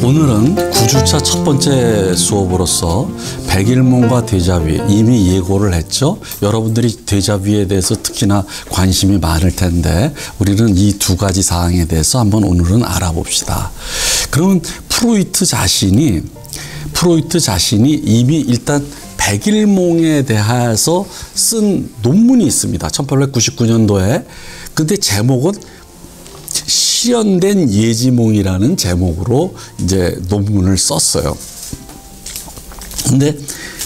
오늘은 9주차 첫 번째 수업으로서 백일몽과 데자뷰 이미 예고를 했죠. 여러분들이 데자뷰에 대해서 특히나 관심이 많을 텐데 우리는 이 두 가지 사항에 대해서 한번 오늘은 알아봅시다. 그러면 프로이트 자신이 이미 일단 백일몽에 대해서 쓴 논문이 있습니다. 1899년도에. 근데 제목은 실현된 예지몽이라는 제목으로 이제 논문을 썼어요. 근데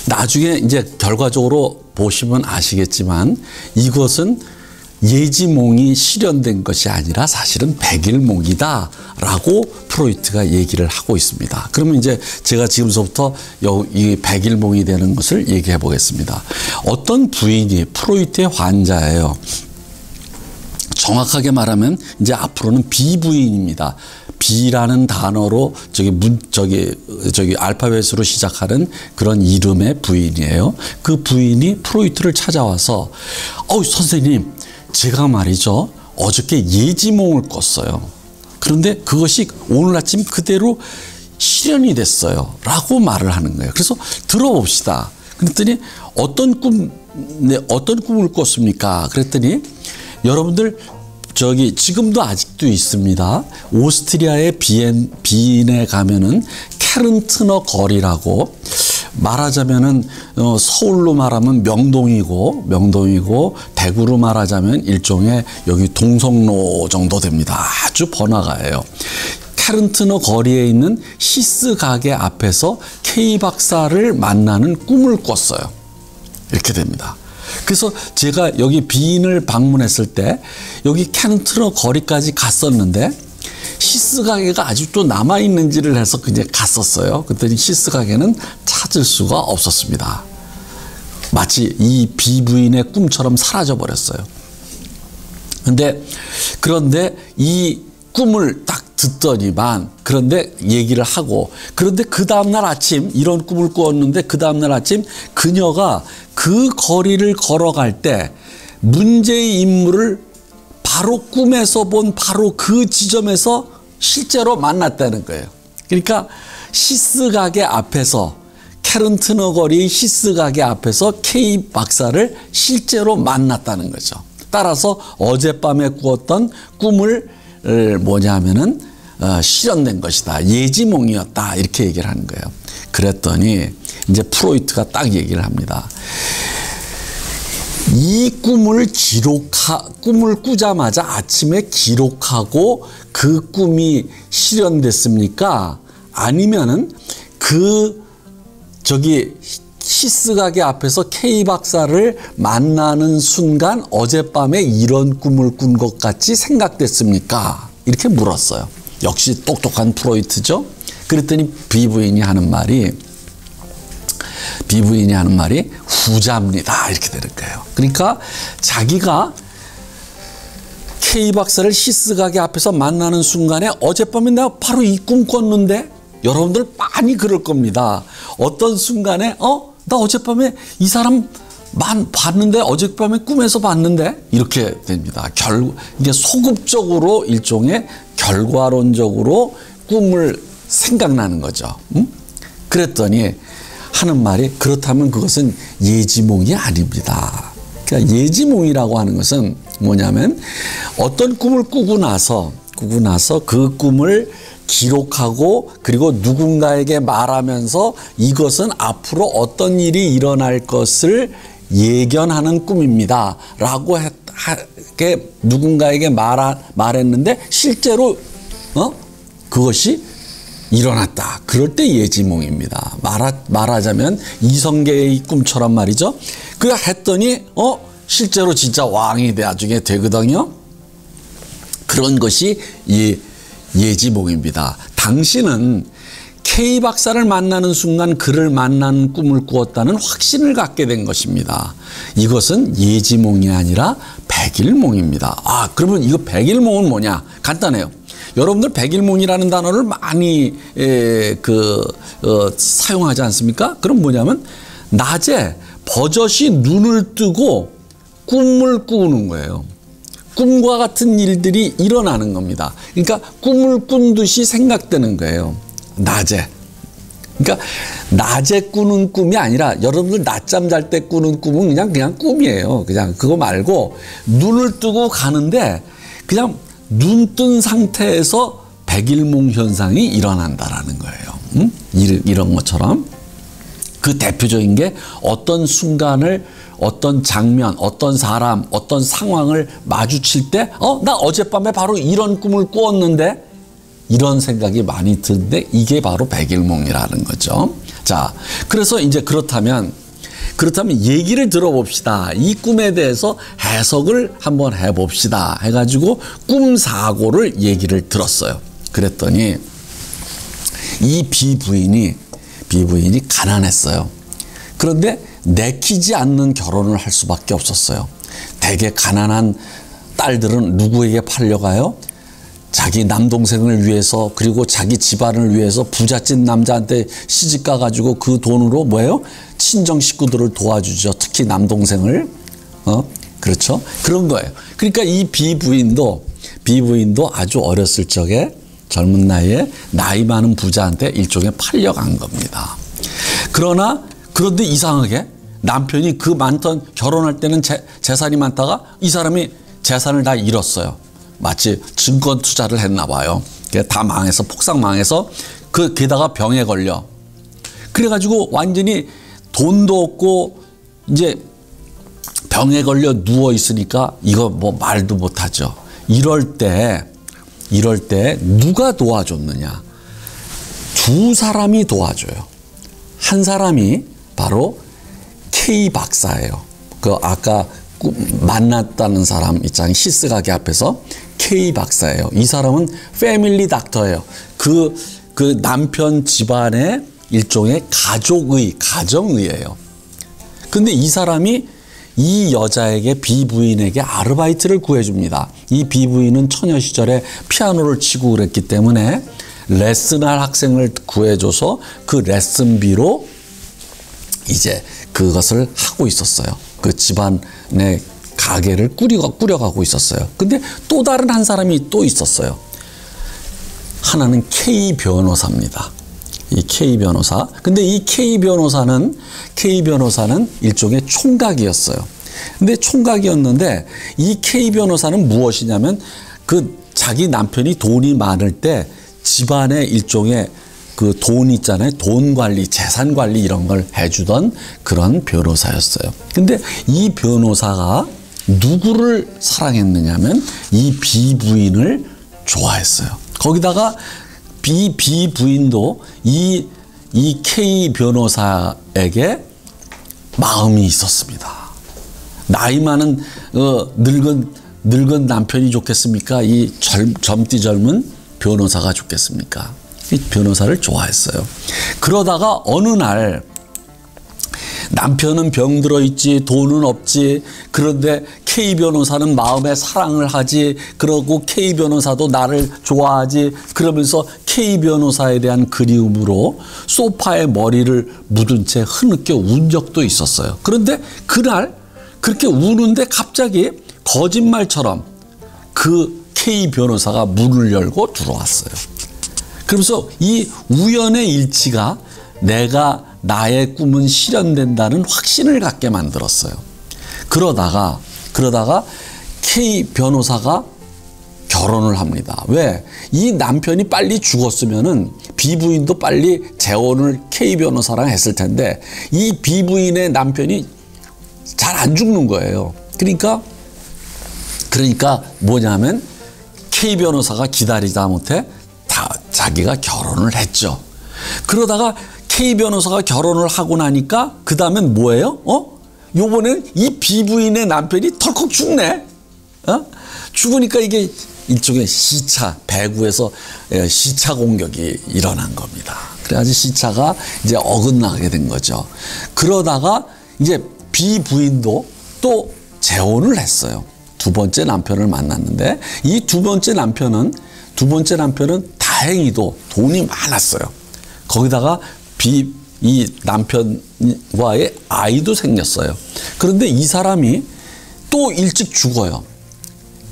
나중에 이제 결과적으로 보시면 아시겠지만 이것은 예지몽이 실현된 것이 아니라 사실은 백일몽이다라고 프로이트가 얘기를 하고 있습니다. 그러면 이제 제가 지금서부터 이 백일몽이 되는 것을 얘기해 보겠습니다. 어떤 부인이 프로이트의 환자예요. 정확하게 말하면 이제 앞으로는 비부인입니다. B라는 단어로 저기 알파벳으로 시작하는 그런 이름의 부인이에요. 그 부인이 프로이트를 찾아와서 선생님, 제가 말이죠, 어저께 예지몽을 꿨어요. 그런데 그것이 오늘 아침 그대로 실현이 됐어요 라고 말을 하는 거예요. 그래서 들어봅시다. 그랬더니 어떤 꿈을 꿨습니까? 그랬더니 여러분들 지금도 아직도 있습니다. 오스트리아의 비엔에 가면은 캐른트너 거리라고, 말하자면은 서울로 말하면 명동이고 대구로 말하자면 일종의 여기 동성로 정도 됩니다. 아주 번화가예요. 캐른트너 거리에 있는 히스 가게 앞에서 K 박사를 만나는 꿈을 꿨어요. 이렇게 됩니다. 그래서 제가 여기 비인을 방문했을 때 여기 캐른트너 거리까지 갔었는데 히스 가게가 아직도 남아있는지를 해서 그냥 갔었어요. 그랬더니 히스 가게는 찾을 수가 없었습니다. 마치 이 비부인의 꿈처럼 사라져 버렸어요. 그런데 이 꿈을 딱 듣더니만, 그런데 얘기를 하고, 그런데 그 다음날 아침 이런 꿈을 꾸었는데 그 다음날 아침 그녀가 그 거리를 걸어갈 때 문제의 인물을 바로 꿈에서 본 바로 그 지점에서 실제로 만났다는 거예요. 그러니까 히스 가게 앞에서, 캐른트너 거리 히스 가게 앞에서 K 박사를 실제로 만났다는 거죠. 따라서 어젯밤에 꾸었던 꿈을 뭐냐면은 실현된 것이다, 예지몽이었다, 이렇게 얘기를 하는 거예요. 그랬더니 이제 프로이트가 딱 얘기를 합니다. 이 꿈을 꾸자마자 아침에 기록하고 그 꿈이 실현됐습니까? 아니면은 히스 가게 앞에서 K 박사를 만나는 순간 어젯밤에 이런 꿈을 꾼 것 같이 생각됐습니까? 이렇게 물었어요. 역시 똑똑한 프로이트죠. 그랬더니 비부인이 하는 말이 후자입니다, 이렇게 되는 거예요. 그러니까 자기가 K 박사를 히스 가게 앞에서 만나는 순간에 어젯밤에 내가 바로 이 꿈 꿨는데, 여러분들 많이 그럴 겁니다. 어떤 순간에 나 어젯밤에 이 사람 봤는데, 어젯밤에 꿈에서 봤는데, 이렇게 됩니다. 이게 소급적으로 일종의 결과론적으로 꿈을 생각나는 거죠. 그랬더니 하는 말이, 그렇다면 그것은 예지몽이 아닙니다. 그러니까 예지몽이라고 하는 것은 뭐냐면 어떤 꿈을 꾸고 나서 그 꿈을 기록하고 그리고 누군가에게 말하면서 이것은 앞으로 어떤 일이 일어날 것을 예견하는 꿈입니다 라고 누군가에게 말했는데 실제로 그것이 일어났다. 그럴 때 예지몽입니다. 말하자면 이성계의 꿈처럼 말이죠. 그래 했더니 실제로 진짜 왕이 나중에 되거든요. 그런 것이 예지몽입니다. 당신은 K 박사를 만나는 순간 그를 만나는 꿈을 꾸었다는 확신을 갖게 된 것입니다. 이것은 예지몽이 아니라 백일몽입니다. 그러면 이거 백일몽은 뭐냐? 간단해요. 여러분들 백일몽이라는 단어를 많이 사용하지 않습니까? 그럼 뭐냐면 낮에 버젓이 눈을 뜨고 꿈을 꾸는 거예요. 꿈과 같은 일들이 일어나는 겁니다. 그러니까 꿈을 꾼 듯이 생각되는 거예요. 낮에. 그러니까 낮에 꾸는 꿈이 아니라 여러분들 낮잠 잘 때 꾸는 꿈은 그냥 꿈이에요. 그냥 그거 말고 눈을 뜨고 가는데 그냥 눈 뜬 상태에서 백일몽 현상이 일어난다라는 거예요. 이런 것처럼 그 대표적인 게 어떤 순간을 어떤 장면, 어떤 사람, 어떤 상황을 마주칠 때 나 어젯밤에 바로 이런 꿈을 꾸었는데 이런 생각이 많이 드는데 이게 바로 백일몽이라는 거죠. 자, 그래서 이제 그렇다면 얘기를 들어봅시다. 이 꿈에 대해서 해석을 한번 해봅시다. 해가지고 꿈 사고를 얘기를 들었어요. 그랬더니 이 비부인이 가난했어요. 그런데 내키지 않는 결혼을 할 수밖에 없었어요. 되게 가난한 딸들은 누구에게 팔려가요? 자기 남동생을 위해서 그리고 자기 집안을 위해서 부잣집 남자한테 시집 가가지고 그 돈으로 뭐예요? 친정 식구들을 도와주죠. 특히 남동생을. 그렇죠? 그런 거예요. 그러니까 이 비부인도 아주 어렸을 적에 젊은 나이에 나이 많은 부자한테 일종의 팔려간 겁니다. 그런데 이상하게 남편이 그 많던 결혼할 때는 재산이 많다가 이 사람이 재산을 다 잃었어요. 마치 증권 투자를 했나 봐요. 다 망해서 폭삭 망해서 게다가 병에 걸려. 그래가지고 완전히 돈도 없고 이제 병에 걸려 누워 있으니까 이거 뭐 말도 못하죠. 이럴 때 누가 도와줬느냐? 두 사람이 도와줘요. 한 사람이 바로 K 박사예요. 그 아까 만났다는 사람 있잖아요. 히스 가게 앞에서 K 박사예요. 이 사람은 패밀리 닥터예요. 그 남편 집안의 일종의 가정의예요. 근데 이 사람이 이 여자에게 비부인에게 아르바이트를 구해줍니다. 이 비부인은 처녀 시절에 피아노를 치고 그랬기 때문에 레슨할 학생을 구해줘서 그 레슨비로 이제 그것을 하고 있었어요. 그 집안의 가게를 꾸려가고 있었어요. 근데 또 다른 한 사람이 또 있었어요. 하나는 K 변호사입니다. 이 K 변호사. 근데 이 K 변호사는 일종의 총각이었어요. 근데 총각이었는데 이 K 변호사는 무엇이냐면 자기 남편이 돈이 많을 때 집안의 일종의 그 돈 있잖아요. 돈 관리, 재산 관리 이런 걸 해주던 그런 변호사였어요. 근데 이 변호사가 누구를 사랑했느냐면 이 비부인을 좋아했어요. 거기다가 비부인도 이 K 변호사에게 마음이 있었습니다. 나이 많은 늙은 남편이 좋겠습니까? 이 젊디 젊은 변호사가 좋겠습니까? 이 변호사를 좋아했어요. 그러다가 어느 날 남편은 병들어 있지, 돈은 없지. 그런데 K 변호사는 마음에 사랑을 하지. 그러고 K 변호사도 나를 좋아하지. 그러면서 K 변호사에 대한 그리움으로 소파에 머리를 묻은 채 흐느껴 운 적도 있었어요. 그런데 그날 그렇게 우는데 갑자기 거짓말처럼 그 K 변호사가 문을 열고 들어왔어요. 그러면서 이 우연의 일치가 나의 꿈은 실현된다는 확신을 갖게 만들었어요. 그러다가 K 변호사가 결혼을 합니다. 왜? 이 남편이 빨리 죽었으면은 비부인도 빨리 재혼을 K 변호사랑 했을 텐데 이 비부인의 남편이 잘 안 죽는 거예요. 그러니까 뭐냐면 K 변호사가 기다리다 못해 자기가 결혼을 했죠. 그러다가 K 변호사가 결혼을 하고 나니까 그 다음엔 뭐예요? 요번엔 이 비부인의 남편이 덜컥 죽네. 죽으니까 이게 일종의 배구에서 시차 공격이 일어난 겁니다. 그래가지고 시차가 이제 어긋나게 된 거죠. 그러다가 이제 비부인도 또 재혼을 했어요. 두 번째 남편을 만났는데 이 두 번째 남편은 다행히도 돈이 많았어요. 거기다가 이 남편과의 아이도 생겼어요. 그런데 이 사람이 또 일찍 죽어요.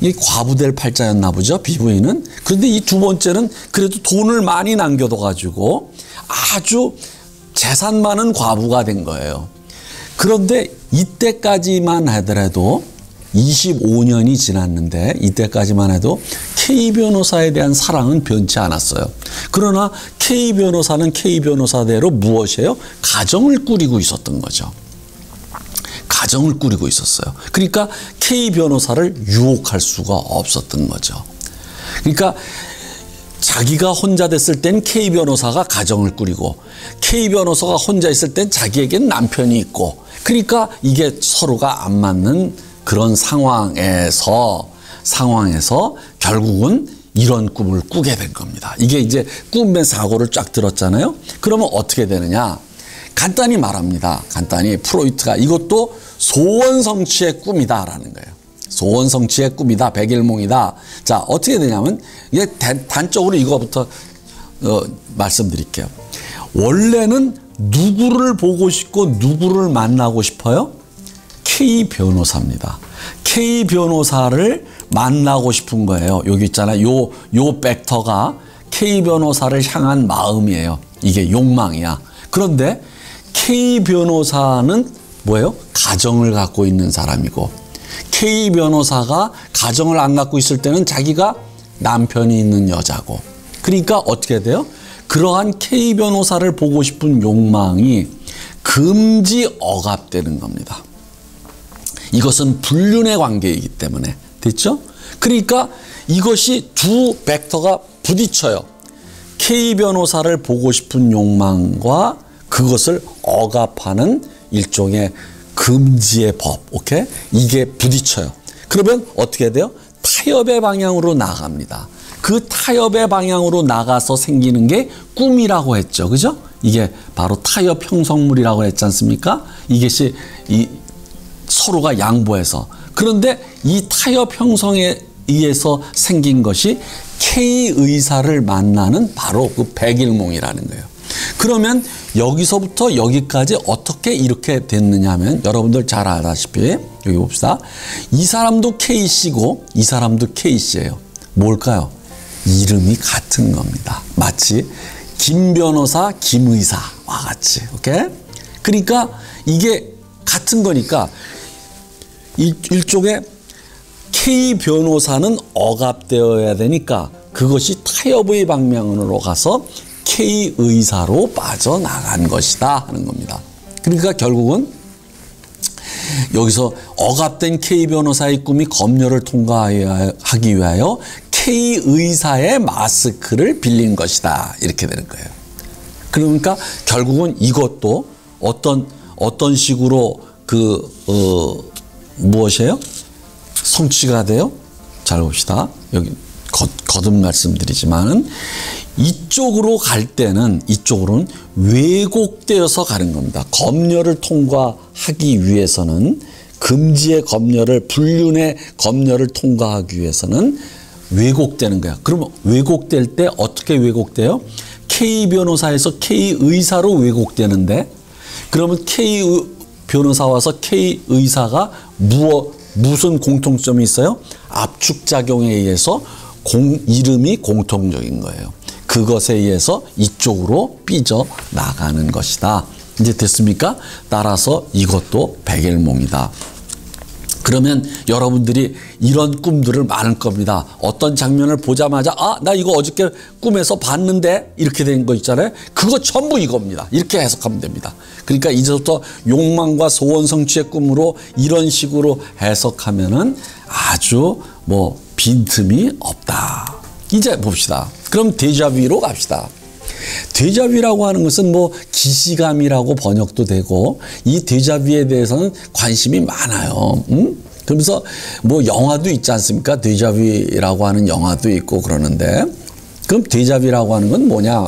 이 과부될 팔자였나 보죠, 비부인은. 그런데 이 두 번째는 그래도 돈을 많이 남겨둬가지고 아주 재산 많은 과부가 된 거예요. 그런데 이때까지만 하더라도 25년이 지났는데 이때까지만 해도 K 변호사에 대한 사랑은 변치 않았어요. 그러나 K 변호사는 K 변호사대로 무엇이에요? 가정을 꾸리고 있었던 거죠. 가정을 꾸리고 있었어요. 그러니까 K 변호사를 유혹할 수가 없었던 거죠. 그러니까 자기가 혼자 됐을 땐 K 변호사가 가정을 꾸리고 K 변호사가 혼자 있을 땐 자기에겐 남편이 있고, 그러니까 이게 서로가 안 맞는 그런 상황에서 결국은 이런 꿈을 꾸게 된 겁니다. 이게 이제 꿈의 사고를 쫙 들었잖아요. 그러면 어떻게 되느냐? 간단히 말합니다. 간단히 프로이트가 이것도 소원 성취의 꿈이다라는 거예요. 소원 성취의 꿈이다. 백일몽이다. 자, 어떻게 되냐면 이게 단적으로 이거부터 말씀드릴게요. 원래는 누구를 보고 싶고 누구를 만나고 싶어요? K 변호사입니다. K 변호사를 만나고 싶은 거예요. 여기 있잖아요. 요 벡터가 K 변호사를 향한 마음이에요. 이게 욕망이야. 그런데 K 변호사는 뭐예요? 가정을 갖고 있는 사람이고, K 변호사가 가정을 안 갖고 있을 때는 자기가 남편이 있는 여자고, 그러니까 어떻게 돼요? 그러한 K 변호사를 보고 싶은 욕망이 금지 억압되는 겁니다. 이것은 불륜의 관계이기 때문에. 됐죠? 그러니까 이것이 두 벡터가 부딪혀요. K 변호사를 보고 싶은 욕망과 그것을 억압하는 일종의 금지의 법. 오케이? 이게 부딪혀요. 그러면 어떻게 돼요? 타협의 방향으로 나갑니다. 그 타협의 방향으로 나가서 생기는 게 꿈이라고 했죠. 그죠? 이게 바로 타협 형성물이라고 했지 않습니까? 이것이 서로가 양보해서. 그런데 이 타협 형성에 의해서 생긴 것이 K 의사를 만나는 바로 그 백일몽이라는 거예요. 그러면 여기서부터 여기까지 어떻게 이렇게 됐느냐 하면 여러분들 잘 알다시피 여기 봅시다. 이 사람도 K씨고 이 사람도 K씨예요. 뭘까요? 이름이 같은 겁니다. 마치 김 변호사, 김 의사와 같이. 오케이? 그러니까 이게 같은 거니까 일종의 K 변호사는 억압되어야 되니까 그것이 타협의 방향으로 가서 K 의사로 빠져나간 것이다 하는 겁니다. 그러니까 결국은 여기서 억압된 K 변호사의 꿈이 검열을 통과하기 위하여 K 의사의 마스크를 빌린 것이다. 이렇게 되는 거예요. 그러니까 결국은 이것도 어떤 식으로 무엇이에요? 성취가 돼요? 잘 봅시다. 여기 거듭 말씀드리지만은 이쪽으로 갈 때는 이쪽으로는 왜곡되어서 가는 겁니다. 검열을 통과하기 위해서는 금지의 검열을 불륜의 검열을 통과하기 위해서는 왜곡되는 거야. 그러면 왜곡될 때 어떻게 왜곡돼요? K 변호사에서 K 의사로 왜곡되는데 그러면 K 변호사 와서 K 의사가 무슨 공통점이 있어요? 압축작용에 의해서 이름이 공통적인 거예요. 그것에 의해서 이쪽으로 삐져나가는 것이다. 이제 됐습니까? 따라서 이것도 백일몽이다. 그러면 여러분들이 이런 꿈들을 많을 겁니다. 어떤 장면을 보자마자 나 이거 어저께 꿈에서 봤는데 이렇게 된 거 있잖아요. 그거 전부 이겁니다. 이렇게 해석하면 됩니다. 그러니까 이제부터 욕망과 소원 성취의 꿈으로 이런 식으로 해석하면은 아주 빈틈이 없다. 이제 봅시다. 그럼 데자뷰로 갑시다. 데자뷰라고 하는 것은 기시감이라고 번역도 되고 이 데자뷰에 대해서는 관심이 많아요. 그러면서 영화도 있지 않습니까? 데자뷰라고 하는 영화도 있고 그러는데 그럼 데자뷰라고 하는 건 뭐냐?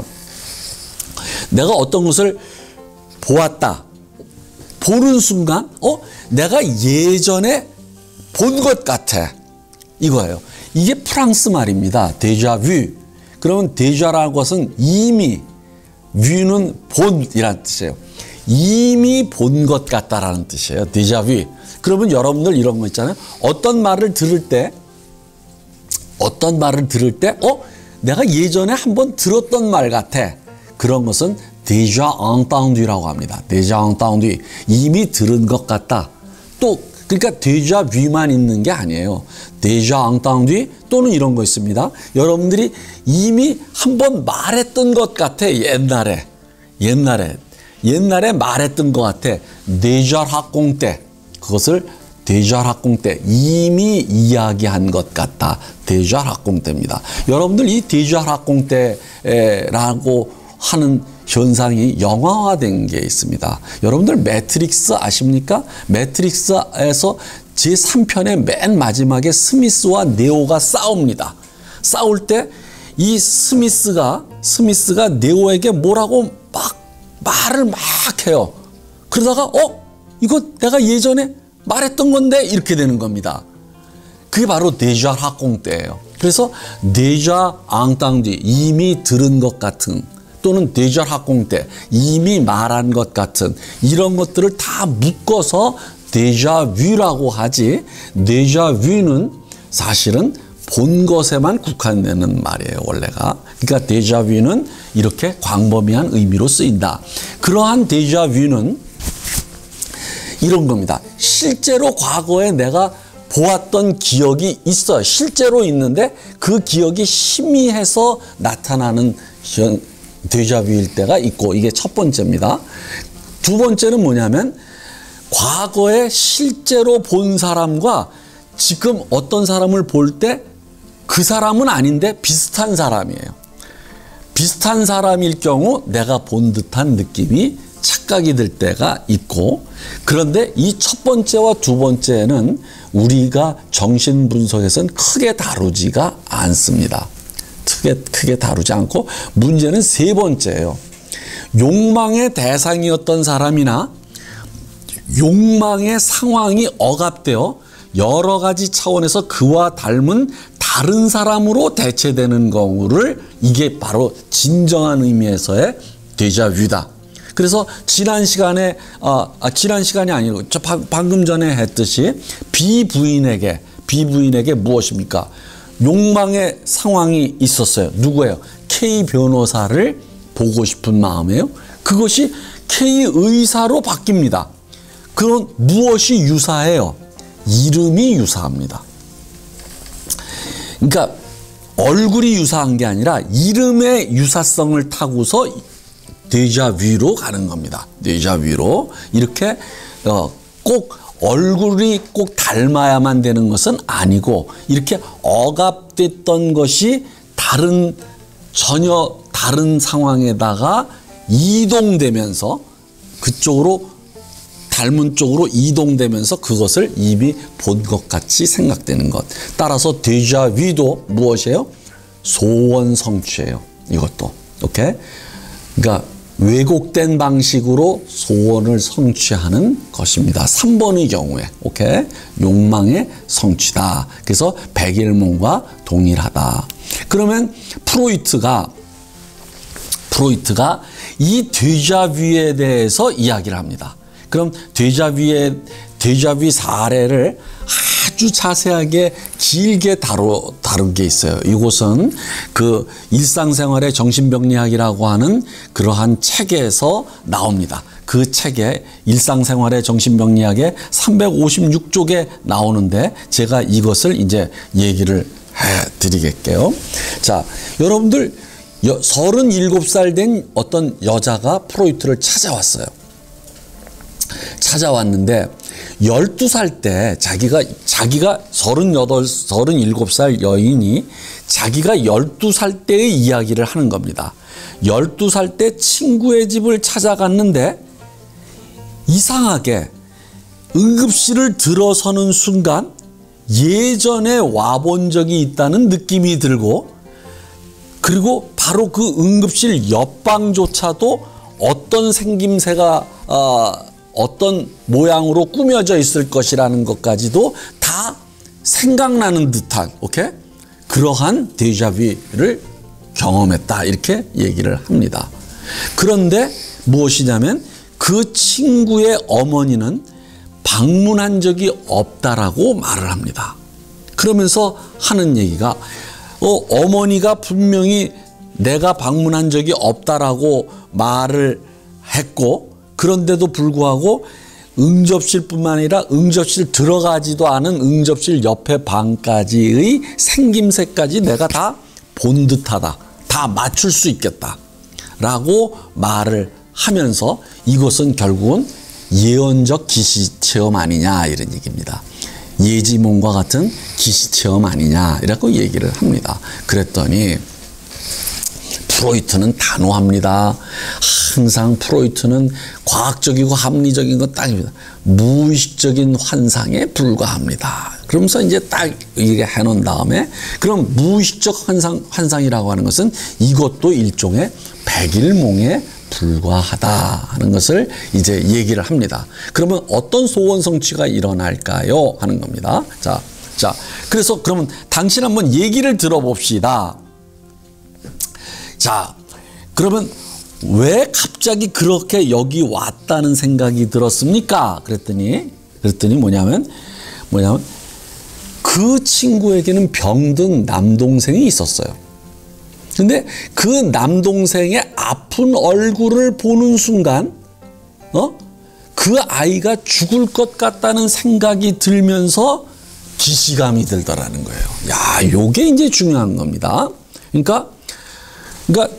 내가 어떤 것을 보았다. 보는 순간 내가 예전에 본 것 같아. 이거예요. 이게 프랑스 말입니다. 데자뷰. 그러면 데자라는 것은 이미, 뷰는 본이라는 뜻이에요. 이미 본 것 같다라는 뜻이에요. 데자뷰. 그러면 여러분들 이런 거 있잖아요. 어떤 말을 들을 때 어떤 말을 들을 때 내가 예전에 한번 들었던 말 같아. 그런 것은 déjà entendu라고 합니다. déjà entendu. 이미 들은 것 같다. 또 그러니까 déjà vu만 있는 게 아니에요. déjà entendu 또는 이런 거 있습니다. 여러분들이 이미 한번 말했던 것 같아. 옛날에 말했던 것 같아. déjà raconté. 그것을 déjà raconté. 이미 이야기한 것 같다. déjà raconté입니다. 여러분들 이 déjà raconté라고 하는 현상이 영화화된 게 있습니다. 여러분들 매트릭스 아십니까? 매트릭스에서 제3편의 맨 마지막에 스미스와 네오가 싸웁니다. 싸울 때 이 스미스가 네오에게 뭐라고 막 말을 막 해요. 그러다가 이거 내가 예전에 말했던 건데 이렇게 되는 겁니다. 그게 바로 déjà raconté예요. 그래서 déjà entendu 이미 들은 것 같은 또는 déjà raconté 이미 말한 것 같은 이런 것들을 다 묶어서 déjà vu라고 하지. déjà vu는 사실은 본 것에만 국한되는 말이에요, 원래가. 그러니까 déjà vu는 이렇게 광범위한 의미로 쓰인다. 그러한 déjà vu는 이런 겁니다. 실제로 과거에 내가 보았던 기억이 있어요. 실제로 있는데 그 기억이 희미해서 나타나는 데자뷰일 때가 있고, 이게 첫 번째입니다. 두 번째는 뭐냐면 과거에 실제로 본 사람과 지금 어떤 사람을 볼 때 그 사람은 아닌데 비슷한 사람이에요. 비슷한 사람일 경우 내가 본 듯한 느낌이 착각이 들 때가 있고, 그런데 이 첫 번째와 두 번째는 우리가 정신분석에서는 크게 다루지가 않습니다. 크게 다루지 않고, 문제는 세 번째예요. 욕망의 대상이었던 사람이나 욕망의 상황이 억압되어 여러 가지 차원에서 그와 닮은 다른 사람으로 대체되는 경우를, 이게 바로 진정한 의미에서의 데자뷰다. 그래서 지난 시간이 아니고 방금 전에 했듯이 비부인에게 무엇입니까? 욕망의 상황이 있었어요. 누구예요? K 변호사를 보고 싶은 마음이에요. 그것이 K 의사로 바뀝니다. 그럼 무엇이 유사해요? 이름이 유사합니다. 그러니까 얼굴이 유사한 게 아니라 이름의 유사성을 타고서 데자뷰로 가는 겁니다. 데자뷰로. 이렇게 꼭 얼굴이 꼭 닮아야만 되는 것은 아니고, 이렇게 억압됐던 것이 전혀 다른 상황에다가 이동되면서 그쪽으로, 닮은 쪽으로 이동되면서 그것을 이미 본 것 같이 생각되는 것. 따라서 데자뷰도 무엇이에요? 소원 성취예요. 이것도. 오케이? 그러니까 왜곡된 방식으로 소원을 성취하는 것입니다. 3번의 경우에. 오케이? 욕망의 성취다. 그래서 백일몽과 동일하다. 그러면 프로이트가 이 데자뷰에 대해서 이야기를 합니다. 그럼 데자뷰 사례를 아주 자세하게 길게 다룬 게 있어요. 이곳은 그 일상생활의 정신병리학이라고 하는 그러한 책에서 나옵니다. 그 책에 일상생활의 정신병리학의 356쪽에 나오는데, 제가 이것을 이제 얘기를 해드리겠게요. 자, 여러분들 37살 된 어떤 여자가 프로이트를 찾아왔어요. 찾아왔는데 12살 때 자기가 37살 여인이 자기가 12살 때의 이야기를 하는 겁니다. 12살 때 친구의 집을 찾아갔는데 이상하게 응급실을 들어서는 순간 예전에 와본 적이 있다는 느낌이 들고, 그리고 바로 그 응급실 옆방조차도 어떤 생김새가 어떤 모양으로 꾸며져 있을 것이라는 것까지도 다 생각나는 듯한, 오케이? 그러한 데자뷰를 경험했다, 이렇게 얘기를 합니다. 그런데 무엇이냐면 그 친구의 어머니는 방문한 적이 없다라고 말을 합니다. 그러면서 하는 얘기가 어머니가 분명히 내가 방문한 적이 없다라고 말을 했고, 그런데도 불구하고 응접실뿐만 아니라 응접실 들어가지도 않은 응접실 옆에 방까지의 생김새까지 내가 다 본 듯하다. 다 맞출 수 있겠다. 라고 말을 하면서 이것은 결국은 예언적 기시체험 아니냐 이런 얘기입니다. 예지몽과 같은 기시체험 아니냐 이라고 얘기를 합니다. 그랬더니 프로이트는 단호합니다. 항상 프로이트는 과학적이고 합리적인 건 딱입니다. 무의식적인 환상에 불과합니다. 그러면서 이제 딱 이게 해놓은 다음에 그럼 무의식적 환상이라고 하는 것은 이것도 일종의 백일몽에 불과하다 하는 것을 이제 얘기를 합니다. 그러면 어떤 소원 성취가 일어날까요? 하는 겁니다. 자, 그래서 그러면 당신 한번 얘기를 들어봅시다. 자, 그러면 왜 갑자기 그렇게 여기 왔다는 생각이 들었습니까? 그랬더니 뭐냐면 그 친구에게는 병든 남동생이 있었어요. 근데 그 남동생의 아픈 얼굴을 보는 순간, 그 아이가 죽을 것 같다는 생각이 들면서 기시감이 들더라는 거예요. 야, 요게 이제 중요한 겁니다. 그러니까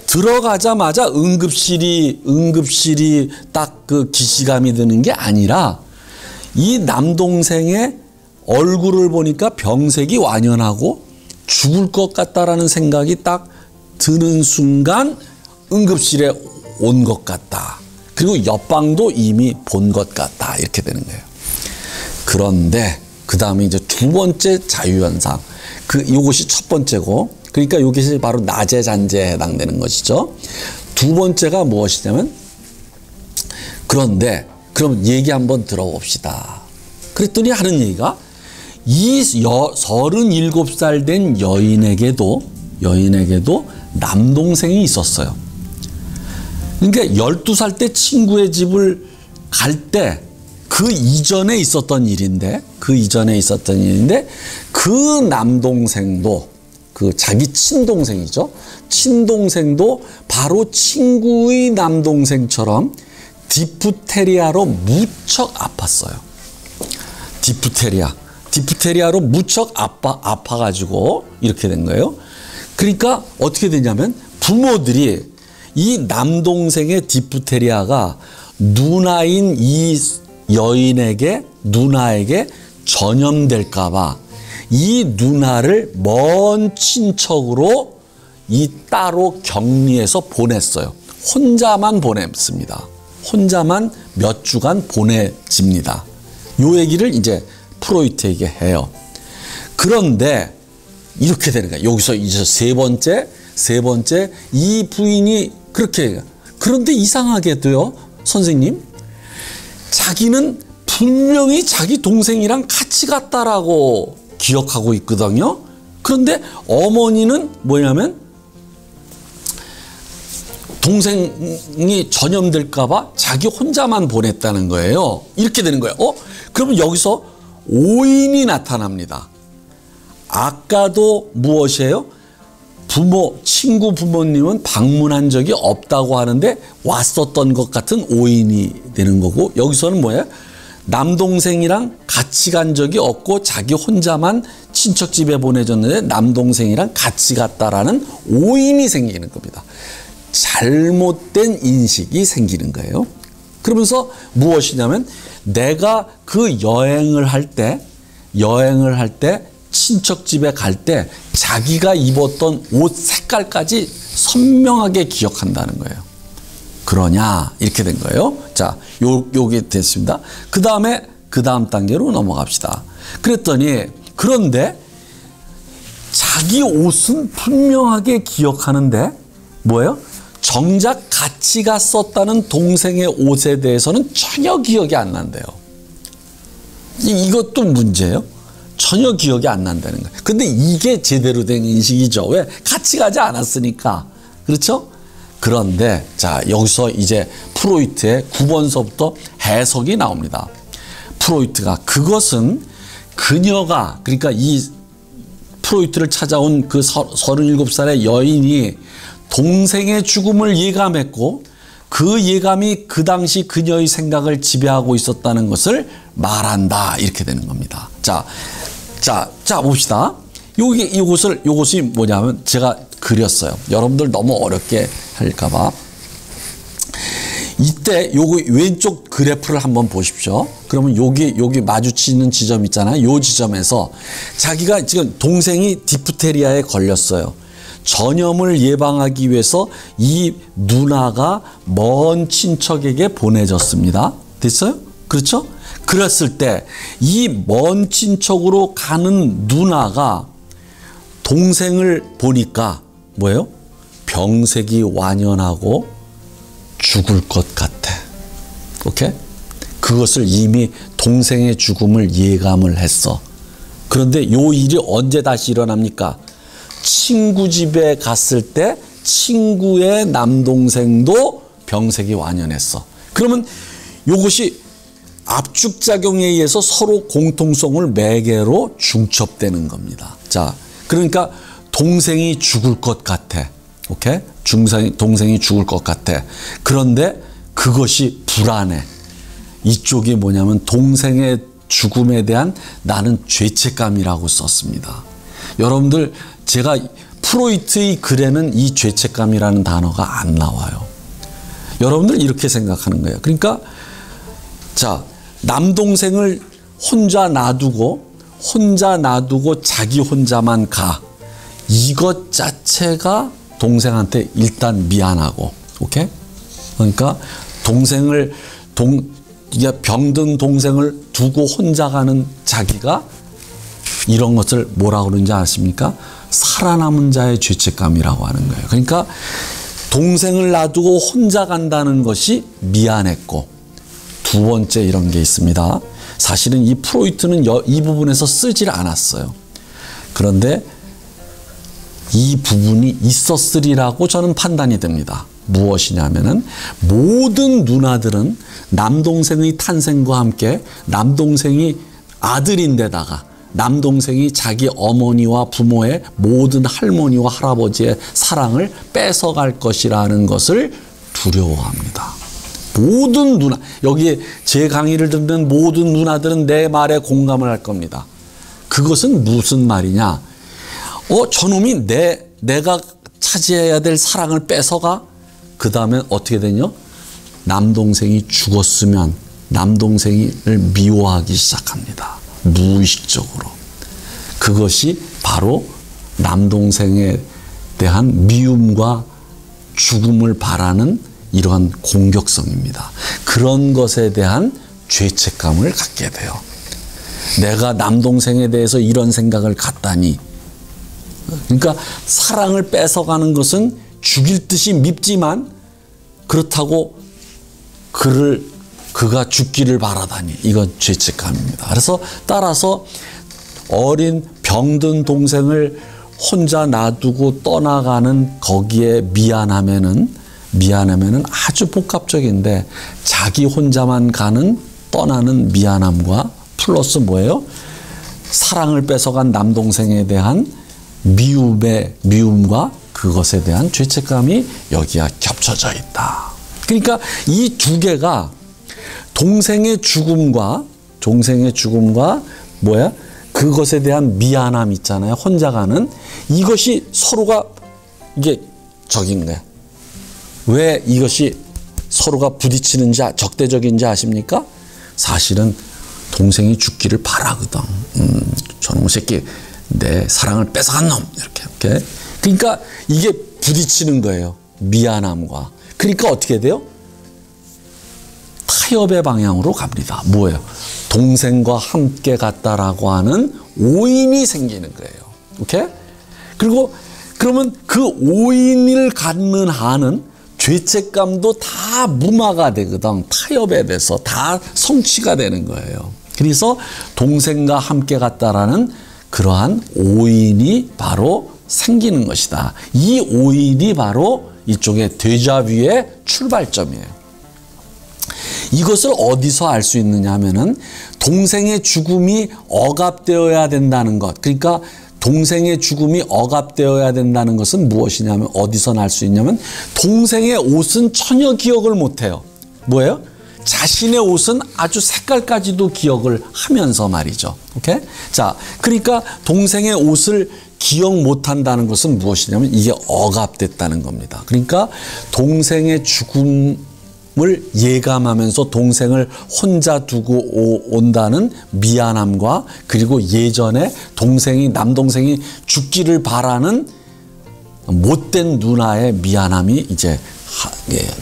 들어가자마자 응급실이 딱 그 기시감이 드는 게 아니라 이 남동생의 얼굴을 보니까 병색이 완연하고 죽을 것 같다라는 생각이 딱 드는 순간 응급실에 온 것 같다. 그리고 옆방도 이미 본 것 같다. 이렇게 되는 거예요. 그런데 그 다음에 이제 두 번째 자유현상. 요것이 첫 번째고, 그러니까 이것이 바로 낮의 잔재에 해당되는 것이죠. 두 번째가 무엇이냐면, 그런데 그럼 얘기 한번 들어봅시다. 그랬더니 하는 얘기가 이 37살 된 여인에게도 남동생이 있었어요. 그러니까 12살 때 친구의 집을 갈 때 그 이전에 있었던 일인데 그 남동생도 그 자기 친동생이죠. 친동생도 바로 친구의 남동생처럼 디프테리아로 무척 아팠어요. 디프테리아로 무척 아파가지고 이렇게 된 거예요. 그러니까 어떻게 되냐면 부모들이 이 남동생의 디프테리아가 누나인 이 누나에게 전염될까봐 이 누나를 먼 친척으로 따로 격리해서 보냈어요. 혼자만 보냈습니다. 혼자만 몇 주간 보내집니다. 요 얘기를 이제 프로이트에게 해요. 그런데 이렇게 되는 거예요. 여기서 이제 세 번째 이 부인이 그렇게 해요. 그런데 이상하게도요, 선생님, 자기는 분명히 자기 동생이랑 같이 갔다라고 기억하고 있거든요. 그런데 어머니는 뭐냐면 동생이 전염될까봐 자기 혼자만 보냈다는 거예요. 이렇게 되는 거예요. 그러면 여기서 오인이 나타납니다. 아까도 무엇이에요? 친구 부모님은 방문한 적이 없다고 하는데 왔었던 것 같은 오인이 되는 거고, 여기서는 뭐예요? 남동생이랑 같이 간 적이 없고 자기 혼자만 친척 집에 보내줬는데 남동생이랑 같이 갔다라는 오인이 생기는 겁니다. 잘못된 인식이 생기는 거예요. 그러면서 무엇이냐면 내가 그 여행을 할 때 친척 집에 갈 때 자기가 입었던 옷 색깔까지 선명하게 기억한다는 거예요. 그러냐 이렇게 된 거예요. 자, 요게 됐습니다. 그 다음 단계로 넘어갑시다. 그랬더니 그런데 자기 옷은 분명하게 기억하는데 뭐예요? 정작 같이 갔었다는 동생의 옷에 대해서는 전혀 기억이 안 난대요. 이것도 문제예요. 전혀 기억이 안 난다는 거예요. 근데 이게 제대로 된 인식이죠. 왜? 같이 가지 않았으니까. 그렇죠? 그런데 자, 여기서 이제 프로이트의 9번서부터 해석이 나옵니다. 프로이트가 그것은 그녀가, 그러니까 이 프로이트를 찾아온 그 37살의 여인이 동생의 죽음을 예감했고 그 예감이 그 당시 그녀의 생각을 지배하고 있었다는 것을 말한다. 이렇게 되는 겁니다. 자, 봅시다. 요것이 뭐냐면 제가 그렸어요. 여러분들 너무 어렵게 할까봐. 이때 요거 왼쪽 그래프를 한번 보십시오. 그러면 여기 마주치는 지점 있잖아요. 요 지점에서 자기가 지금 동생이 디프테리아에 걸렸어요. 전염을 예방하기 위해서 이 누나가 먼 친척에게 보내졌습니다. 됐어요? 그렇죠? 그랬을 때 이 먼 친척으로 가는 누나가 동생을 보니까 뭐예요? 병색이 완연하고 죽을 것 같아. 오케이? 그것을 이미 동생의 죽음을 예감을 했어. 그런데 요 일이 언제 다시 일어납니까? 친구 집에 갔을 때 친구의 남동생도 병색이 완연했어. 그러면 요것이 압축작용에 의해서 서로 공통성을 매개로 중첩되는 겁니다. 자, 그러니까 동생이 죽을 것 같아. 오케이? 동생이 죽을 것 같아. 그런데 그것이 불안해. 이쪽이 뭐냐면 동생의 죽음에 대한 나는 죄책감이라고 썼습니다. 여러분들 제가 프로이트의 글에는 이 죄책감이라는 단어가 안 나와요. 여러분들 이렇게 생각하는 거예요. 그러니까 자, 남동생을 혼자 놔두고 자기 혼자만 가. 이것 자체가 동생한테 일단 미안하고, 오케이? 그러니까 병든 동생을 두고 혼자 가는 자기가 이런 것을 뭐라고 그러는지 아십니까? 살아남은 자의 죄책감이라고 하는 거예요. 그러니까 동생을 놔두고 혼자 간다는 것이 미안했고, 두 번째 이런 게 있습니다. 사실은 이 프로이트는 이 부분에서 쓰질 않았어요. 그런데 이 부분이 있었으리라고 저는 판단이 됩니다. 무엇이냐면은 모든 누나들은 남동생의 탄생과 함께 남동생이 아들인데다가 남동생이 자기 어머니와 부모의 모든 할머니와 할아버지의 사랑을 뺏어갈 것이라는 것을 두려워합니다. 모든 누나, 여기에 제 강의를 듣는 모든 누나들은 내 말에 공감을 할 겁니다. 그것은 무슨 말이냐? 저놈이 내가 차지해야 될 사랑을 뺏어가? 그 다음에 어떻게 되냐? 남동생이 죽었으면 남동생을 미워하기 시작합니다. 무의식적으로. 그것이 바로 남동생에 대한 미움과 죽음을 바라는 이러한 공격성입니다. 그런 것에 대한 죄책감을 갖게 돼요. 내가 남동생에 대해서 이런 생각을 갖다니. 그러니까 사랑을 뺏어가는 것은 죽일 듯이 밉지만 그렇다고 그가 죽기를 바라다니. 이건 죄책감입니다. 그래서 따라서 어린 병든 동생을 혼자 놔두고 떠나가는 거기에 미안하면은 아주 복합적인데 자기 혼자만 떠나는 미안함과 플러스 뭐예요? 사랑을 뺏어간 남동생에 대한 미움과 그것에 대한 죄책감이 여기에 겹쳐져 있다. 그러니까 이 두 개가 동생의 죽음과 그것에 대한 미안함 있잖아요. 혼자 가는 이것이 서로가 이게 적인 거야. 왜 이것이 서로가 부딪히는지 적대적인지 아십니까? 사실은 동생이 죽기를 바라거든. 저놈의 새끼 내 사랑을 뺏어간 놈 이렇게. 그러니까 이게 부딪히는 거예요. 미안함과. 그러니까 어떻게 돼요? 타협의 방향으로 갑니다. 뭐예요? 동생과 함께 갔다라고 하는 오인이 생기는 거예요. 오케이? 그리고 그러면 그 오인을 갖는 한은 죄책감도 다 무마가 되거든. 타협에 대해서 다 성취가 되는 거예요. 그래서 동생과 함께 갔다라는 그러한 오인이 바로 생기는 것이다. 이 오인이 바로 이쪽의 데자뷰의 출발점이에요. 이것을 어디서 알 수 있느냐 하면은 동생의 죽음이 억압되어야 된다는 것. 그러니까 동생의 죽음이 억압되어야 된다는 것은 무엇이냐면 어디서 날 수 있냐면 동생의 옷은 전혀 기억을 못해요. 뭐예요? 자신의 옷은 아주 색깔까지도 기억을 하면서 말이죠. 오케이? 자, 그러니까 동생의 옷을 기억 못한다는 것은 무엇이냐면 이게 억압됐다는 겁니다. 그러니까 동생의 죽음을 예감하면서 동생을 혼자 두고 온다는 미안함과 그리고 예전에 남동생이 죽기를 바라는 못된 누나의 미안함이 이제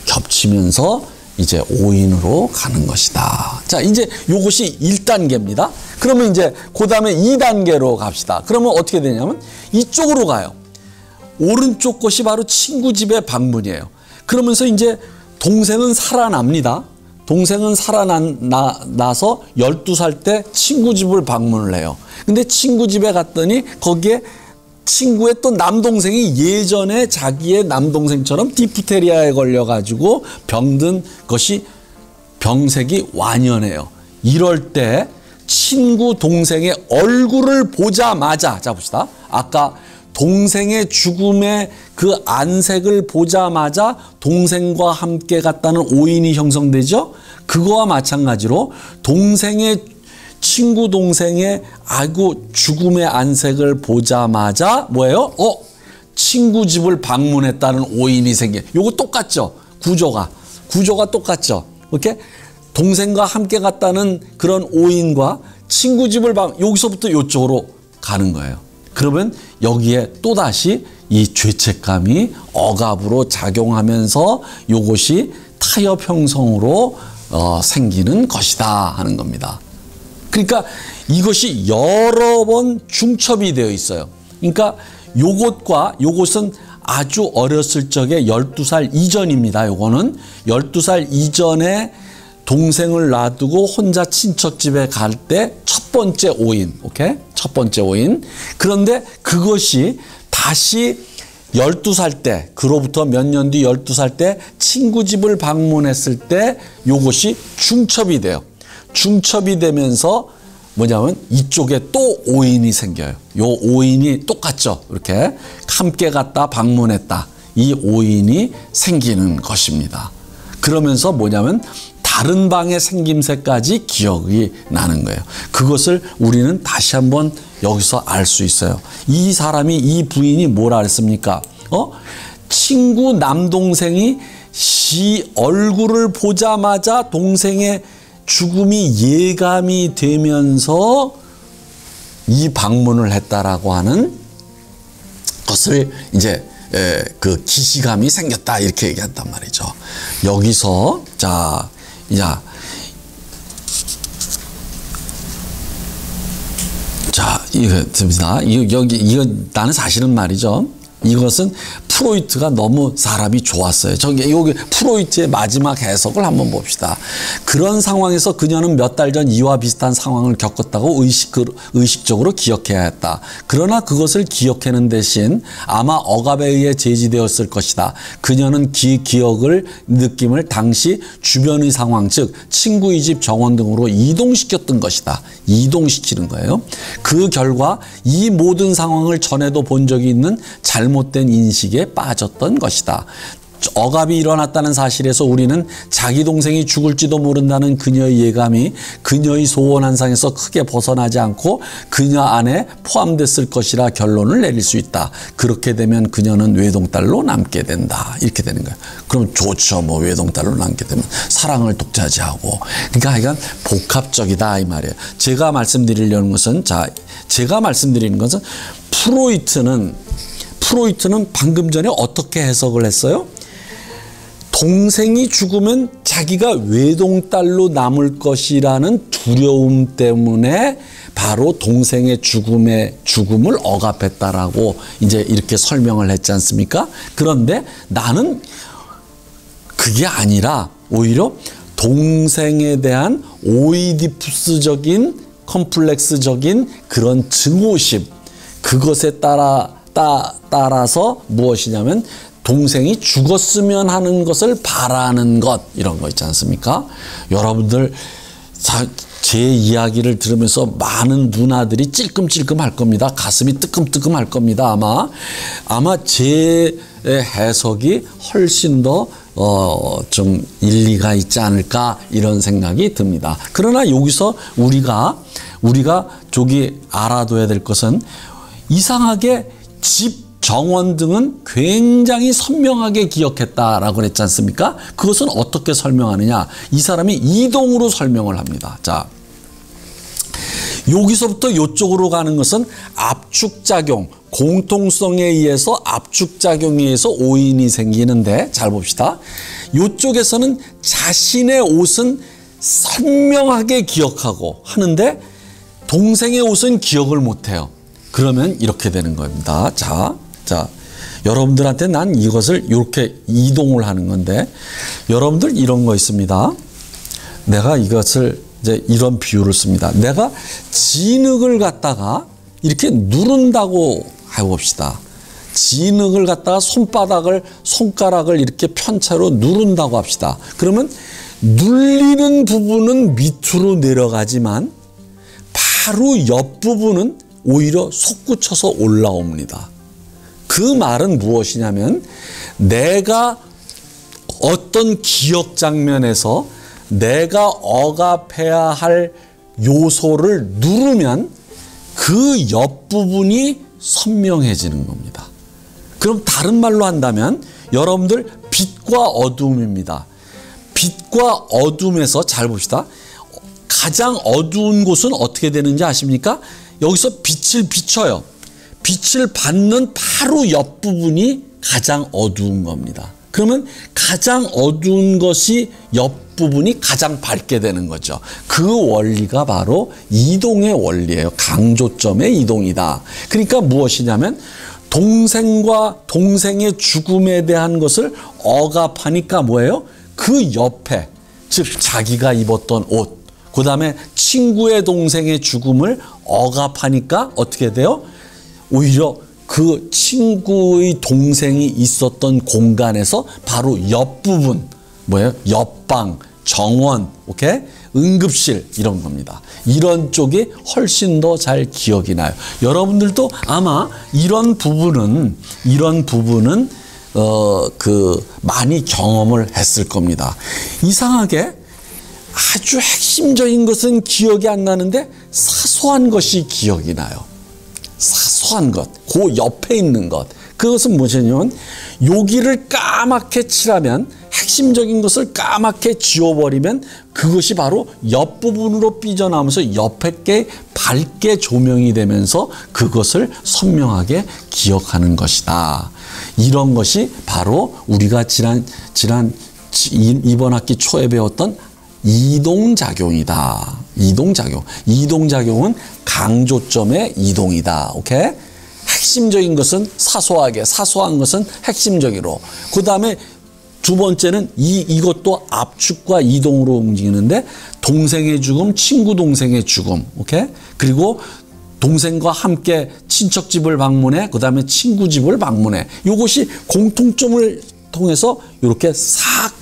겹치면서 이제 오인으로 가는 것이다. 자, 이제 요것이 1단계입니다. 그러면 이제 그 다음에 2단계로 갑시다. 그러면 어떻게 되냐면 이쪽으로 가요. 오른쪽 것이 바로 친구 집의 방문이에요. 그러면서 이제 동생은 살아납니다. 동생은 살아나서 12살 때 친구 집을 방문을 해요. 근데 친구 집에 갔더니 거기에 친구의 또 남동생이 예전에 자기의 남동생처럼 디프테리아에 걸려가지고 병든 것이 병색이 완연해요. 이럴 때 친구 동생의 얼굴을 보자마자, 자 봅시다. 아까 동생의 죽음의 그 안색을 보자마자 동생과 함께 갔다는 오인이 형성되죠. 그거와 마찬가지로 친구 동생의 죽음의 안색을 보자마자 뭐예요? 친구 집을 방문했다는 오인이 생겨. 요거 똑같죠? 구조가 똑같죠? 이렇게 동생과 함께 갔다는 그런 오인과 친구 집을 여기서부터 이쪽으로 가는 거예요. 그러면 여기에 또다시 이 죄책감이 억압으로 작용하면서 요것이 타협 형성으로 생기는 것이다 하는 겁니다. 그러니까 이것이 여러 번 중첩이 되어 있어요. 그러니까 요것은 아주 어렸을 적에 12살 이전입니다. 요거는 12살 이전에 동생을 놔두고 혼자 친척 집에 갈 때 첫 번째 오인. 오케이? 첫 번째 오인. 그런데 그것이 다시 12살 때, 그로부터 몇 년 뒤 12살 때 친구 집을 방문했을 때 요것이 중첩이 돼요. 중첩이 되면서 뭐냐면 이쪽에 또 오인이 생겨요. 요 오인이 똑같죠. 이렇게 함께 갔다 방문했다. 이 오인이 생기는 것입니다. 그러면서 뭐냐면 다른 방의 생김새까지 기억이 나는 거예요. 그것을 우리는 다시 한번 여기서 알 수 있어요. 이 부인이 뭐라 그랬습니까? 친구 남동생이 얼굴을 보자마자 동생의 죽음이 예감이 되면서 이 방문을 했다라고 하는 것을 이제 그 기시감이 생겼다 이렇게 얘기한단 말이죠. 여기서 자 이거 됩니다. 이거 나는 사실은 말이죠. 이것은 프로이트가 너무 사람이 좋았어요. 여기 프로이트의 마지막 해석을 한번 봅시다. 그런 상황에서 그녀는 몇 달 전 이와 비슷한 상황을 겪었다고 의식적으로 기억해야 했다. 그러나 그것을 기억하는 대신 아마 억압에 의해 제지되었을 것이다. 그녀는 기억을 느낌을 당시 주변의 상황, 즉 친구의 집 정원 등으로 이동시켰던 것이다. 이동시키는 거예요. 그 결과 이 모든 상황을 전에도 본 적이 있는 잘못된 인식에 빠졌던 것이다. 억압이 일어났다는 사실에서 우리는 자기 동생이 죽을지도 모른다는 그녀의 예감이 그녀의 소원 환상에서 크게 벗어나지 않고 그녀 안에 포함됐을 것이라 결론을 내릴 수 있다. 그렇게 되면 그녀는 외동딸로 남게 된다. 이렇게 되는 거예요. 그럼 좋죠. 뭐 외동딸로 남게 되면 사랑을 독차지하고. 그러니까 하여간 복합적이다 이 말이에요. 제가 말씀드리는 것은 프로이트는 방금 전에 어떻게 해석을 했어요? 동생이 죽으면 자기가 외동딸로 남을 것이라는 두려움 때문에 바로 동생의 죽음을 억압했다라고 이제 이렇게 설명을 했지 않습니까? 그런데 나는 그게 아니라 오히려 동생에 대한 오이디푸스적인 컴플렉스적인 그런 증오심, 그것에 따라서 무엇이냐면 동생이 죽었으면 하는 것을 바라는 것, 이런 거 있지 않습니까? 여러분들 제 이야기를 들으면서 많은 누나들이 찔끔찔끔 할 겁니다. 가슴이 뜨끔뜨끔 할 겁니다. 아마 제 해석이 훨씬 더 좀 일리가 있지 않을까 이런 생각이 듭니다. 그러나 여기서 우리가 저기 알아둬야 될 것은 이상하게 집, 정원 등은 굉장히 선명하게 기억했다라고 그랬지 않습니까? 그것은 어떻게 설명하느냐? 이 사람이 이동으로 설명을 합니다. 자, 여기서부터 이쪽으로 가는 것은 압축작용, 공통성에 의해서 압축작용에 의해서 오인이 생기는데 잘 봅시다. 이쪽에서는 자신의 옷은 선명하게 기억하고 하는데 동생의 옷은 기억을 못해요. 그러면 이렇게 되는 겁니다. 자, 여러분들한테 난 이것을 이렇게 이동을 하는 건데 여러분들 이런 거 있습니다. 내가 이것을 이제 이런 비유를 씁니다. 내가 진흙을 갖다가 이렇게 누른다고 해봅시다. 진흙을 갖다가 손가락을 이렇게 편차로 누른다고 합시다. 그러면 눌리는 부분은 밑으로 내려가지만 바로 옆부분은 오히려 솟구쳐서 올라옵니다. 그 말은 무엇이냐면 내가 어떤 기억 장면에서 내가 억압해야 할 요소를 누르면 그 옆부분이 선명해지는 겁니다. 그럼 다른 말로 한다면 여러분들 빛과 어둠입니다. 빛과 어둠에서 잘 봅시다. 가장 어두운 곳은 어떻게 되는지 아십니까? 여기서 빛을 비춰요. 빛을 받는 바로 옆부분이 가장 어두운 겁니다. 그러면 가장 어두운 것이 옆부분이 가장 밝게 되는 거죠. 그 원리가 바로 이동의 원리예요. 강조점의 이동이다. 그러니까 무엇이냐면 동생과 동생의 죽음에 대한 것을 억압하니까 뭐예요? 그 옆에, 즉 자기가 입었던 옷, 그 다음에 친구의 동생의 죽음을 억압하니까 어떻게 돼요? 오히려 그 친구의 동생이 있었던 공간에서 바로 옆부분, 뭐예요? 옆방, 정원, 오케이? 응급실 이런 겁니다. 이런 쪽이 훨씬 더 잘 기억이 나요. 여러분들도 아마 이런 부분은 많이 경험을 했을 겁니다. 이상하게 아주 핵심적인 것은 기억이 안 나는데 사소한 것이 기억이 나요. 사소한 것, 그 옆에 있는 것. 그것은 무엇이냐면 여기를 까맣게 칠하면 핵심적인 것을 까맣게 지워버리면 그것이 바로 옆부분으로 삐져나오면서 옆에 게 밝게 조명이 되면서 그것을 선명하게 기억하는 것이다. 이런 것이 바로 우리가 이번 학기 초에 배웠던 이동작용이다. 이동작용. 이동작용은 강조점의 이동이다. 오케이? 핵심적인 것은 사소한 것은 핵심적으로. 그 다음에 두 번째는 이것도 압축과 이동으로 움직이는데 동생의 죽음, 친구 동생의 죽음. 오케이? 그리고 동생과 함께 친척 집을 방문해, 그 다음에 친구 집을 방문해. 이것이 공통점을 통해서 이렇게 싹,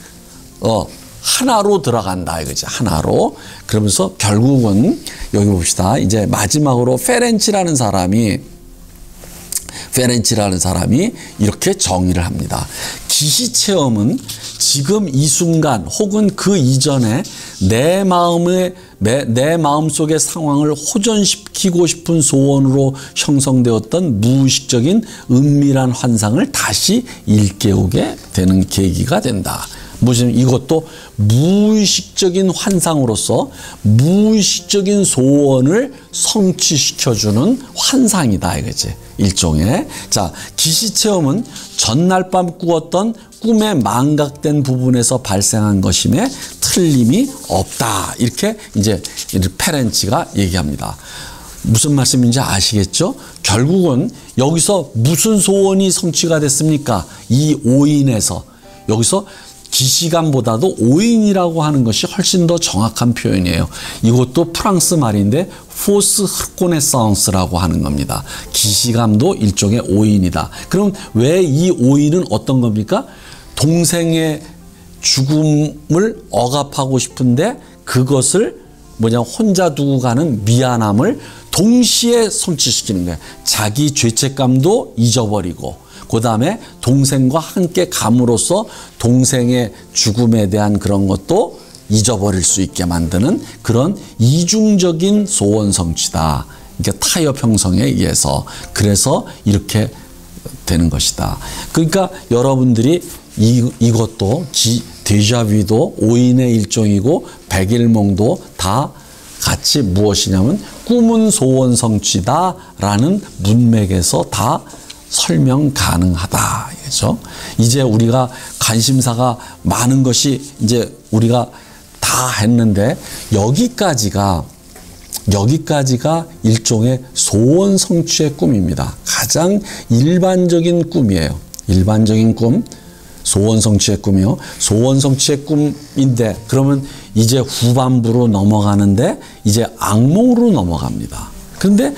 하나로 들어간다 이거지. 하나로. 그러면서 결국은 여기 봅시다. 이제 마지막으로 페렌치라는 사람이 이렇게 정의를 합니다. 기시체험은 지금 이 순간 혹은 그 이전에 내 마음속의 상황을 호전시키고 싶은 소원으로 형성되었던 무의식적인 은밀한 환상을 다시 일깨우게 되는 계기가 된다. 뭐냐면 이것도 무의식적인 환상으로서 무의식적인 소원을 성취시켜주는 환상이다 이거지. 일종의. 자, 기시체험은 전날 밤 꾸었던 꿈의 망각된 부분에서 발생한 것임에 틀림이 없다. 이렇게 이제 페렌치가 얘기합니다. 무슨 말씀인지 아시겠죠? 결국은 여기서 무슨 소원이 성취가 됐습니까? 이 오인에서. 여기서 기시감보다도 오인이라고 하는 것이 훨씬 더 정확한 표현이에요. 이것도 프랑스 말인데 포스 르코네상스라고 하는 겁니다. 기시감도 일종의 오인이다. 그럼 왜 이 오인은 어떤 겁니까? 동생의 죽음을 억압하고 싶은데 그것을 혼자 두고 가는 미안함을 동시에 성취시키는 거예요. 자기 죄책감도 잊어버리고 그 다음에 동생과 함께 감으로써 동생의 죽음에 대한 그런 것도 잊어버릴 수 있게 만드는 그런 이중적인 소원 성취다. 이게 타협 형성에 의해서 그래서 이렇게 되는 것이다. 그러니까 여러분들이 이것도 데자뷰도 오인의 일종이고 백일몽도 다 같이 무엇이냐면 꿈은 소원 성취다라는 문맥에서 다 설명 가능하다. 그렇죠? 이제 우리가 관심사가 많은 것이 이제 우리가 다 했는데 여기까지가 일종의 소원 성취의 꿈입니다. 가장 일반적인 꿈이에요. 일반적인 꿈, 소원 성취의 꿈이요. 소원 성취의 꿈인데 그러면 이제 후반부로 넘어가는데 이제 악몽으로 넘어갑니다. 그런데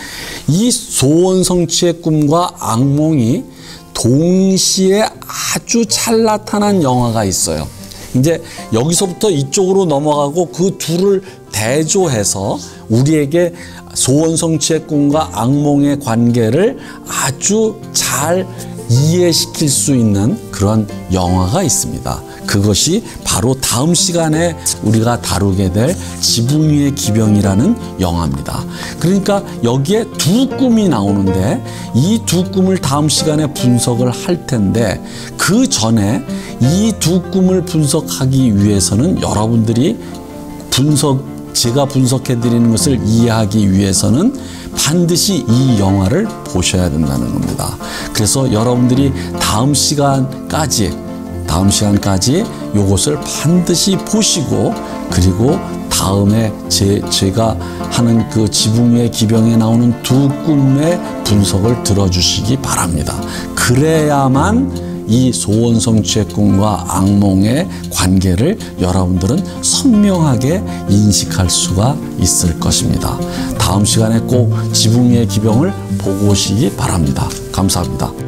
이 소원 성취의 꿈과 악몽이 동시에 아주 잘 나타난 영화가 있어요. 이제 여기서부터 이쪽으로 넘어가고 그 둘을 대조해서 우리에게 소원 성취의 꿈과 악몽의 관계를 아주 잘 이해시킬 수 있는 그런 영화가 있습니다. 그것이 바로 다음 시간에 우리가 다루게 될 지붕 위의 기병이라는 영화입니다. 그러니까 여기에 두 꿈이 나오는데 이 두 꿈을 다음 시간에 분석을 할 텐데 그 전에 이 두 꿈을 분석하기 위해서는 여러분들이 제가 분석해 드리는 것을 이해하기 위해서는 반드시 이 영화를 보셔야 된다는 겁니다. 그래서 여러분들이 다음 시간까지 이것을 반드시 보시고 그리고 다음에 제가 하는 그 지붕 위의 기병에 나오는 두 꿈의 분석을 들어주시기 바랍니다. 그래야만 이 소원 성취의 꿈과 악몽의 관계를 여러분들은 선명하게 인식할 수가 있을 것입니다. 다음 시간에 꼭 지붕 위의 기병을 보고 오시기 바랍니다. 감사합니다.